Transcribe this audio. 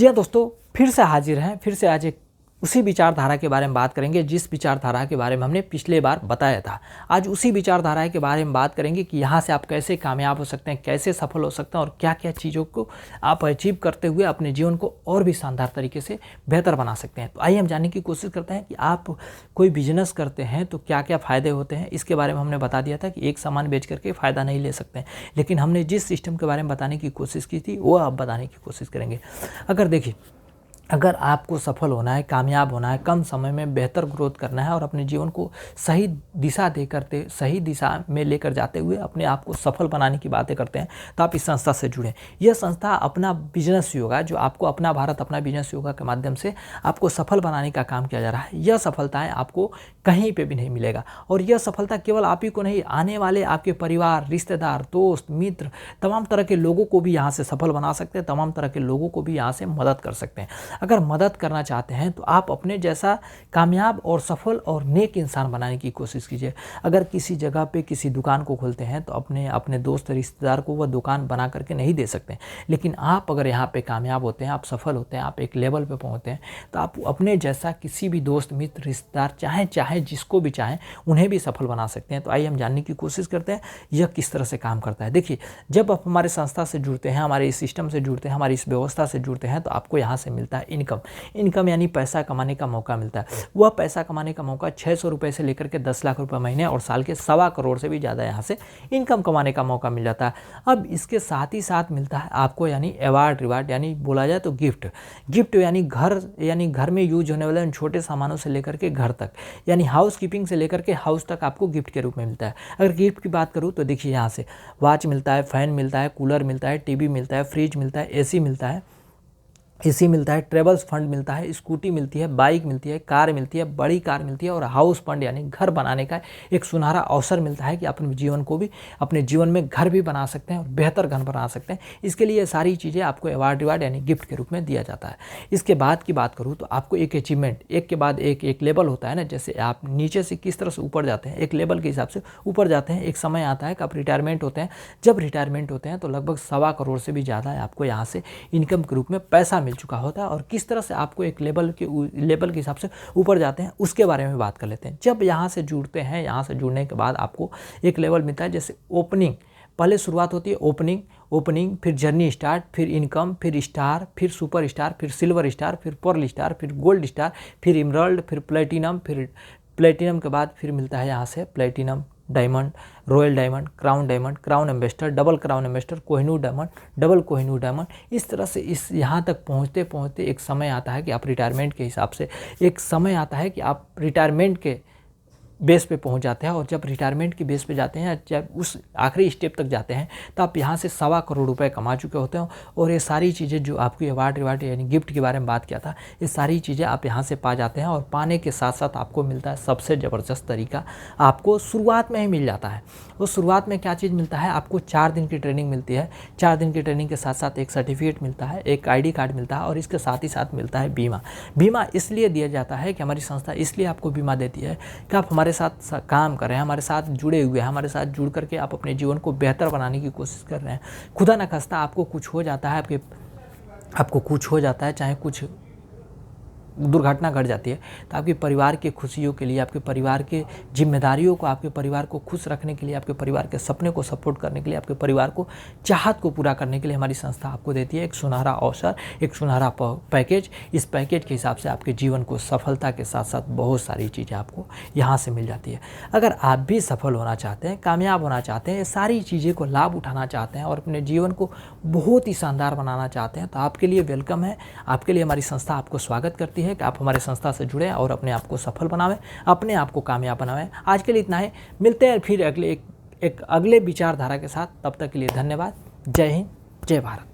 जी हाँ दोस्तों, फिर से हाजिर हैं। फिर से आज एक उसी विचारधारा के बारे में बात करेंगे जिस विचारधारा के बारे में हमने पिछले बार बताया था। आज उसी विचारधारा के बारे में बात करेंगे कि यहाँ से आप कैसे कामयाब हो सकते हैं, कैसे सफल हो सकते हैं और क्या क्या चीज़ों को आप अचीव करते हुए अपने जीवन को और भी शानदार तरीके से बेहतर बना सकते हैं। तो आइए हम जानने की कोशिश करते हैं कि आप कोई बिजनेस करते हैं तो क्या क्या फ़ायदे होते हैं। इसके बारे में हमने बता दिया था कि एक सामान बेच करके फ़ायदा नहीं ले सकते हैं, लेकिन हमने जिस सिस्टम के बारे में बताने की कोशिश की थी वो अब बताने की कोशिश करेंगे। अगर आपको सफल होना है, कामयाब होना है, कम समय में बेहतर ग्रोथ करना है और अपने जीवन को सही दिशा में लेकर जाते हुए अपने आप को सफल बनाने की बातें करते हैं, तो आप इस संस्था से जुड़ें। यह संस्था अपना बिजनेस योगा, जो आपको अपना भारत अपना बिजनेस योगा के माध्यम से आपको सफल बनाने का काम किया जा रहा है। यह सफलताएं आपको कहीं पे भी नहीं मिलेगा और यह सफलता केवल आप ही को नहीं, आने वाले आपके परिवार, रिश्तेदार, दोस्त, मित्र, तमाम तरह के लोगों को भी यहाँ से सफल बना सकते हैं, तमाम तरह के लोगों को भी यहाँ से मदद कर सकते हैं। अगर मदद करना चाहते हैं तो आप अपने जैसा कामयाब और सफल और नेक इंसान बनाने की कोशिश कीजिए। अगर किसी जगह पे किसी दुकान को खोलते हैं तो अपने दोस्त रिश्तेदार को वह दुकान बना करके नहीं दे सकते, लेकिन आप अगर यहाँ पे कामयाब होते हैं, आप सफल होते हैं, आप एक लेवल पे पहुँचते हैं, तो आप अपने जैसा किसी भी दोस्त, मित्र, रिश्तेदार, चाहे जिसको भी चाहें उन्हें भी सफल बना सकते हैं। तो आइए हम जानने की कोशिश करते हैं यह किस तरह से काम करता है। देखिए, जब आप हमारे संस्था से जुड़ते हैं, हमारे इस सिस्टम से जुड़ते हैं, हमारी इस व्यवस्था से जुड़ते हैं, तो आपको यहाँ से मिलता है इनकम यानी पैसा कमाने का मौका मिलता है। वह पैसा कमाने का मौका 600 रुपये से लेकर के 10 लाख रुपए महीने और साल के 1.25 करोड़ से भी ज़्यादा यहाँ से इनकम कमाने का मौका मिल जाता है। अब इसके साथ ही साथ मिलता है आपको यानी अवार्ड, रिवार्ड, यानी बोला जाए तो गिफ्ट यानी घर में यूज होने वाले छोटे सामानों से लेकर के घर तक, यानी हाउस कीपिंग से लेकर के हाउस तक आपको गिफ्ट के रूप में मिलता है। अगर गिफ्ट की बात करूँ तो देखिए, यहाँ से वॉच मिलता है, फैन मिलता है, कूलर मिलता है, टीवी मिलता है, फ्रिज मिलता है, एसी मिलता है, ट्रेवल्स फंड मिलता है, स्कूटी मिलती है, बाइक मिलती है, कार मिलती है, बड़ी कार मिलती है और हाउस फंड यानी घर बनाने का एक सुनहरा अवसर मिलता है कि अपने जीवन में घर भी बना सकते हैं और बेहतर घर बना सकते हैं। इसके लिए सारी चीज़ें आपको अवार्ड, रिवार्ड यानी गिफ्ट के रूप में दिया जाता है। इसके बाद की बात करूँ तो आपको एक अचीवमेंट, एक के बाद एक लेवल होता है ना, जैसे आप नीचे से किस तरह से ऊपर जाते हैं, एक लेवल के हिसाब से ऊपर जाते हैं। एक समय आता है कि आप रिटायरमेंट होते हैं। जब रिटायरमेंट होते हैं तो लगभग 1.25 करोड़ से भी ज़्यादा आपको यहाँ से इनकम के रूप में पैसा मिल चुका होता है और किस तरह से आपको एक लेवल के हिसाब से ऊपर जाते हैं उसके बारे में बात कर लेते हैं। जब यहाँ से जुड़ते हैं, यहाँ से जुड़ने के बाद आपको एक लेवल मिलता है, जैसे ओपनिंग, पहले शुरुआत होती है ओपनिंग, फिर जर्नी स्टार्ट, फिर इनकम, फिर स्टार, फिर सुपर स्टार, फिर सिल्वर स्टार, फिर पर्ल स्टार, फिर गोल्ड स्टार, फिर इमराल्ड, फिर प्लेटिनम के बाद फिर मिलता है यहाँ से platinum, diamond, royal diamond, crown ambassador, double crown ambassador, Kohinoor diamond, double Kohinoor diamond. इस तरह से यहाँ तक पहुँचते एक समय आता है कि आप रिटायरमेंट के हिसाब से रिटायरमेंट के बेस पे पहुंच जाते हैं और जब रिटायरमेंट की बेस पे जाते हैं, जब उस आखिरी स्टेप तक जाते हैं, तो आप यहाँ से 1.25 करोड़ रुपए कमा चुके होते हैं और ये सारी चीज़ें जो आपकी अवार्ड, रिवार्ड यानी गिफ्ट के बारे में बात किया था, ये सारी चीज़ें आप यहाँ से पा जाते हैं और पाने के साथ साथ आपको मिलता है सबसे ज़बरदस्त तरीका, आपको शुरुआत में ही मिल जाता है। वो शुरुआत में क्या चीज़ मिलता है, आपको 4 दिन की ट्रेनिंग मिलती है। 4 दिन की ट्रेनिंग के साथ साथ एक सर्टिफिकेट मिलता है, एक ID कार्ड मिलता है और इसके साथ ही साथ मिलता है बीमा इसलिए दिया जाता है कि हमारी संस्था इसलिए आपको बीमा देती है कि आप हमारे साथ काम कर रहे हैं, हमारे साथ जुड़े हुए हैं, हमारे साथ जुड़ करके आप अपने जीवन को बेहतर बनाने की कोशिश कर रहे हैं। खुदा न खास्ता आपको कुछ हो जाता है, चाहे कुछ दुर्घटना घट जाती है, तो आपके परिवार के खुशियों के लिए, आपके परिवार के जिम्मेदारियों को, आपके परिवार को खुश रखने के लिए, आपके परिवार के सपने को सपोर्ट करने के लिए, आपके परिवार को चाहत को पूरा करने के लिए हमारी संस्था आपको देती है एक सुनहरा अवसर, एक सुनहरा पैकेज। इस पैकेज के हिसाब से आपके जीवन को सफलता के साथ साथ बहुत सारी चीज़ें आपको यहाँ से मिल जाती है। अगर आप भी सफल होना चाहते हैं, कामयाब होना चाहते हैं, ये सारी चीज़ें को लाभ उठाना चाहते हैं और अपने जीवन को बहुत ही शानदार बनाना चाहते हैं, तो आपके लिए वेलकम है। आपके लिए हमारी संस्था आपको स्वागत करती है कि आप हमारे संस्था से जुड़ें और अपने आप को सफल बनावें, अपने आप को कामयाब बनावें। आज के लिए इतना है, मिलते हैं फिर अगले विचारधारा के साथ। तब तक के लिए धन्यवाद। जय हिंद, जय भारत।